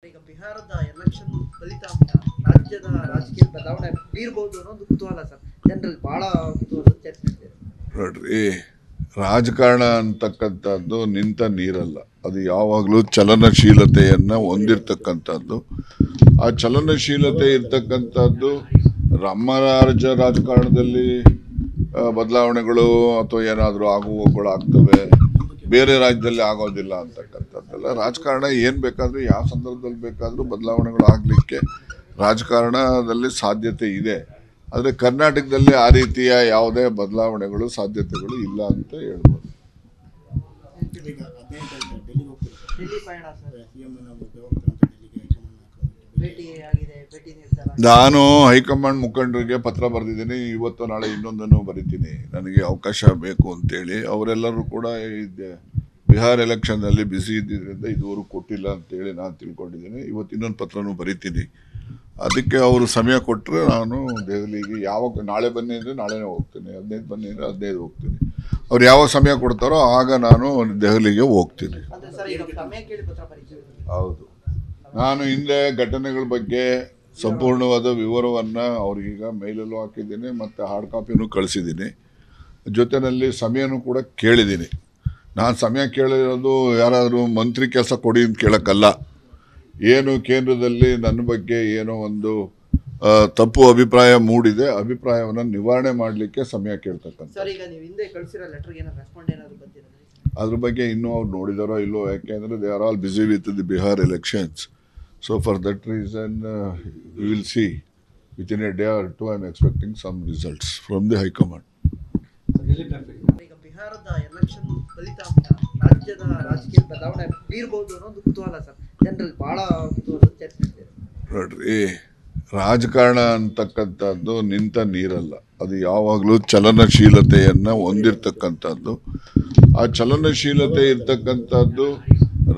ಈಗ ಬಿಹಾರದ ಎಲೆಕ್ಷನ್ ಫಲಿತಾಂಶ ರಾಜ್ಯದ ರಾಜಕೀಯ ಬದಲಾವಣೆ ಬೀರಬಹುದು ಅನ್ನೋ ಒಂದು ಕುತೂಹಲ ಸರ್. ಜನರಲ್ಲಿ ಬಹಳ ಕುತೂಹಲ ಚರ್ಚೆ ನಡೆದಿದೆ. ನೋಡ್ರಿ, ರಾಜಕಾರಣ ಅಂತಕ್ಕಂಥದ್ದು ನಿಂತ ನೀರಲ್ಲ. ಅದು ಯಾವಾಗಲೂ ಚಲನಶೀಲತೆಯನ್ನ ಹೊಂದಿರತಕ್ಕಂಥದ್ದು. ಆ ಚಲನಶೀಲತೆ ಇರ್ತಕ್ಕಂಥದ್ದು ನಮ್ಮ ರಾಜಕಾರಣದಲ್ಲಿ ಬದಲಾವಣೆಗಳು ಅಥವಾ ಏನಾದರೂ ಆಗುವಗಳು ಆಗ್ತವೆ, ಬೇರೆ ರಾಜ್ಯದಲ್ಲಿ ಆಗೋದಿಲ್ಲ ಅಂತಕ್ಕಂಥದ್ದಲ್ಲ. ರಾಜಕಾರಣ ಏನು ಬೇಕಾದರೂ ಯಾವ ಸಂದರ್ಭದಲ್ಲಿ ಬೇಕಾದರೂ ಬದಲಾವಣೆಗಳು ಆಗಲಿಕ್ಕೆ ರಾಜಕಾರಣದಲ್ಲಿ ಸಾಧ್ಯತೆ ಇದೆ. ಆದರೆ ಕರ್ನಾಟಕದಲ್ಲಿ ಆ ರೀತಿಯ ಯಾವುದೇ ಬದಲಾವಣೆಗಳು ಸಾಧ್ಯತೆಗಳು ಇಲ್ಲ ಅಂತ ಹೇಳ್ಬೋದು. ನಾನು ಹೈಕಮಾಂಡ್ ಮುಖಂಡರಿಗೆ ಪತ್ರ ಬರೆದಿದ್ದೀನಿ. ಇವತ್ತು ನಾಳೆ ಇನ್ನೊಂದನ್ನು ಬರಿತೀನಿ. ನನಗೆ ಅವಕಾಶ ಬೇಕು ಅಂತೇಳಿ. ಅವರೆಲ್ಲರೂ ಕೂಡ ಬಿಹಾರ ಎಲೆಕ್ಷನ್ನಲ್ಲಿ ಬಿಸಿ ಇದ್ದಿದ್ದರಿಂದ ಇದುವರೆಗೂ ಕೊಟ್ಟಿಲ್ಲ ಅಂತೇಳಿ ನಾನು ತಿಳ್ಕೊಂಡಿದ್ದೀನಿ. ಇವತ್ತು ಇನ್ನೊಂದು ಪತ್ರನೂ ಬರಿತೀನಿ. ಅದಕ್ಕೆ ಅವರು ಸಮಯ ಕೊಟ್ಟರೆ ನಾನು ದೆಹಲಿಗೆ ಯಾವಾಗ ನಾಳೆ ಬನ್ನಿ ಅಂದರೆ ನಾಳೆನೇ ಹೋಗ್ತೀನಿ, 15 ಬನ್ನಿ ಅಂದರೆ 15 ಹೋಗ್ತೀನಿ. ಅವ್ರು ಯಾವ ಸಮಯ ಕೊಡ್ತಾರೋ ಆಗ ನಾನು ದೆಹಲಿಗೆ ಹೋಗ್ತೀನಿ. ಹೌದು, ನಾನು ಹಿಂದೆ ಘಟನೆಗಳ ಬಗ್ಗೆ ಸಂಪೂರ್ಣವಾದ ವಿವರವನ್ನು ಅವ್ರಿಗೀಗ ಮೇಲಲ್ಲೂ ಹಾಕಿದ್ದೀನಿ ಮತ್ತು ಹಾರ್ಡ್ ಕಾಪಿನೂ ಕಳಿಸಿದ್ದೀನಿ. ಜೊತೆಯಲ್ಲಿ ಸಮಯನೂ ಕೂಡ ಕೇಳಿದ್ದೀನಿ. ನಾನು ಸಮಯ ಕೇಳಿರೋದು ಯಾರಾದರೂ ಮಂತ್ರಿ ಕೆಲಸ ಕೊಡಿ ಅಂತ ಕೇಳೋಕ್ಕಲ್ಲ. ಏನು ಕೇಂದ್ರದಲ್ಲಿ ನನ್ನ ಬಗ್ಗೆ ಏನೋ ಒಂದು ತಪ್ಪು ಅಭಿಪ್ರಾಯ ಮೂಡಿದೆ, ಅಭಿಪ್ರಾಯವನ್ನು ನಿವಾರಣೆ ಮಾಡಲಿಕ್ಕೆ ಸಮಯ ಕೇಳ್ತಕ್ಕಂಥ. ಅದ್ರ ಬಗ್ಗೆ ಇನ್ನೂ ಅವ್ರು ನೋಡಿದಾರೋ ಇಲ್ಲೋ, ಯಾಕೆಂದರೆ they are all busy with the Bihar elections. So for that reason, we will see within a day or two. I am expecting some results from the High Command. ಈಗ ಬಿಹಾರದ ಎಲೆಕ್ಷನ್ ಫಲಿತಾಂಶ ರಾಜ್ಯದ ರಾಜಕೀಯ ಬದಲಾವಣೆ ಬೀರಬಹುದು ಅನ್ನೋ ಒಂದು ಕುತೂಹಲ ಸರ್. ಜನರಲ್ಲಿ ಬಹಳ ಕುತೂಹಲ ಚರ್ಚೆ ನಡೆದಿದೆ. ನೋಡ್ರಿ, ರಾಜಕಾರಣ ಅಂತಕ್ಕಂಥದ್ದು ನಿಂತ ನೀರಲ್ಲ. ಅದು ಯಾವಾಗಲೂ ಚಲನಶೀಲತೆಯನ್ನ ಹೊಂದಿರತಕ್ಕಂಥದ್ದು. ಆ ಚಲನಶೀಲತೆ ಇರ್ತಕ್ಕಂಥದ್ದು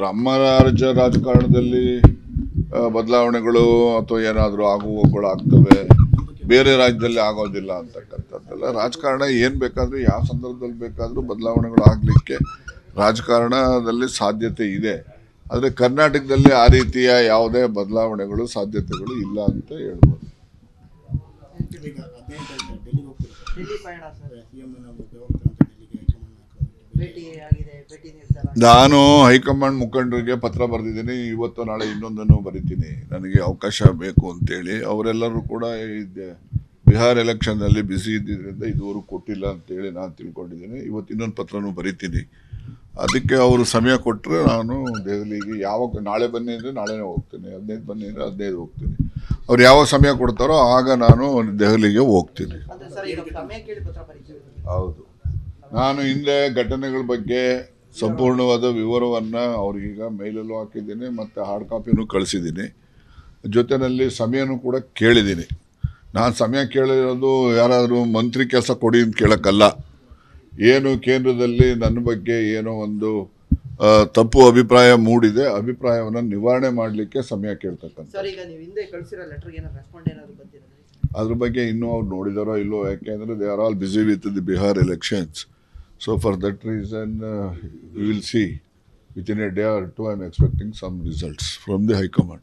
ನಮ್ಮ ರಾಜಕಾರಣದಲ್ಲಿ ಬದಲಾವಣೆಗಳು ಅಥವಾ ಏನಾದರೂ ಆಗುವಗಳು ಆಗ್ತವೆ, ಬೇರೆ ರಾಜ್ಯದಲ್ಲಿ ಆಗೋದಿಲ್ಲ ಅಂತಕ್ಕಂಥದ್ದಲ್ಲ. ರಾಜಕಾರಣ ಏನು ಬೇಕಾದರೂ ಯಾವ ಸಂದರ್ಭದಲ್ಲಿ ಬೇಕಾದರೂ ಬದಲಾವಣೆಗಳು ಆಗಲಿಕ್ಕೆ ರಾಜಕಾರಣದಲ್ಲಿ ಸಾಧ್ಯತೆ ಇದೆ. ಆದರೆ ಕರ್ನಾಟಕದಲ್ಲಿ ಆ ರೀತಿಯ ಯಾವುದೇ ಬದಲಾವಣೆಗಳು ಸಾಧ್ಯತೆಗಳು ಇಲ್ಲ ಅಂತ ಹೇಳ್ಬೋದು. ನಾನು ಹೈಕಮಾಂಡ್ ಮುಖಂಡರಿಗೆ ಪತ್ರ ಬರೆದಿದ್ದೀನಿ. ಇವತ್ತು ನಾಳೆ ಇನ್ನೊಂದನ್ನು ಬರಿತೀನಿ. ನನಗೆ ಅವಕಾಶ ಬೇಕು ಅಂತೇಳಿ. ಅವರೆಲ್ಲರೂ ಕೂಡ ಬಿಹಾರ ಎಲೆಕ್ಷನ್ನಲ್ಲಿ ಬಿಸಿ ಇದ್ದಿದ್ದರಿಂದ ಇದುವರೆಗೂ ಕೊಟ್ಟಿಲ್ಲ ಅಂತೇಳಿ ನಾನು ತಿಳ್ಕೊಂಡಿದ್ದೀನಿ. ಇವತ್ತು ಇನ್ನೊಂದು ಪತ್ರನೂ ಬರಿತೀನಿ. ಅದಕ್ಕೆ ಅವರು ಸಮಯ ಕೊಟ್ಟರೆ ನಾನು ದೆಹಲಿಗೆ ಯಾವಾಗ ನಾಳೆ ಬನ್ನಿ ಅಂದರೆ ನಾಳೆನೇ ಹೋಗ್ತೀನಿ, 15 ಬನ್ನಿ ಅಂದರೆ 15 ಹೋಗ್ತೀನಿ. ಅವ್ರು ಯಾವ ಸಮಯ ಕೊಡ್ತಾರೋ ಆಗ ನಾನು ದೆಹಲಿಗೆ ಹೋಗ್ತೀನಿ. ಹೌದು, ನಾನು ಹಿಂದೆ ಘಟನೆಗಳ ಬಗ್ಗೆ ಸಂಪೂರ್ಣವಾದ ವಿವರವನ್ನು ಅವ್ರಿಗೀಗ ಮೇಲಲ್ಲೂ ಹಾಕಿದ್ದೀನಿ ಮತ್ತು ಹಾರ್ಡ್ ಕಾಪಿನೂ ಕಳಿಸಿದ್ದೀನಿ. ಜೊತೆಯಲ್ಲಿ ಸಮಯನೂ ಕೂಡ ಕೇಳಿದ್ದೀನಿ. ನಾನು ಸಮಯ ಕೇಳಿರೋದು ಯಾರಾದರೂ ಮಂತ್ರಿ ಕೆಲಸ ಕೊಡಿ ಅಂತ ಕೇಳೋಕ್ಕಲ್ಲ. ಏನು ಕೇಂದ್ರದಲ್ಲಿ ನನ್ನ ಬಗ್ಗೆ ಏನೋ ಒಂದು ತಪ್ಪು ಅಭಿಪ್ರಾಯ ಮೂಡಿದೆ, ಅಭಿಪ್ರಾಯವನ್ನು ನಿವಾರಣೆ ಮಾಡಲಿಕ್ಕೆ ಸಮಯ ಕೇಳ್ತಕ್ಕಂಥ. ಅದ್ರ ಬಗ್ಗೆ ಇನ್ನೂ ಅವ್ರು ನೋಡಿದಾರೋ ಇಲ್ಲೋ, ಯಾಕೆಂದರೆ they are all busy with the Bihar elections. So for that reason, we will see within a day or two. I am expecting some results from the High Command.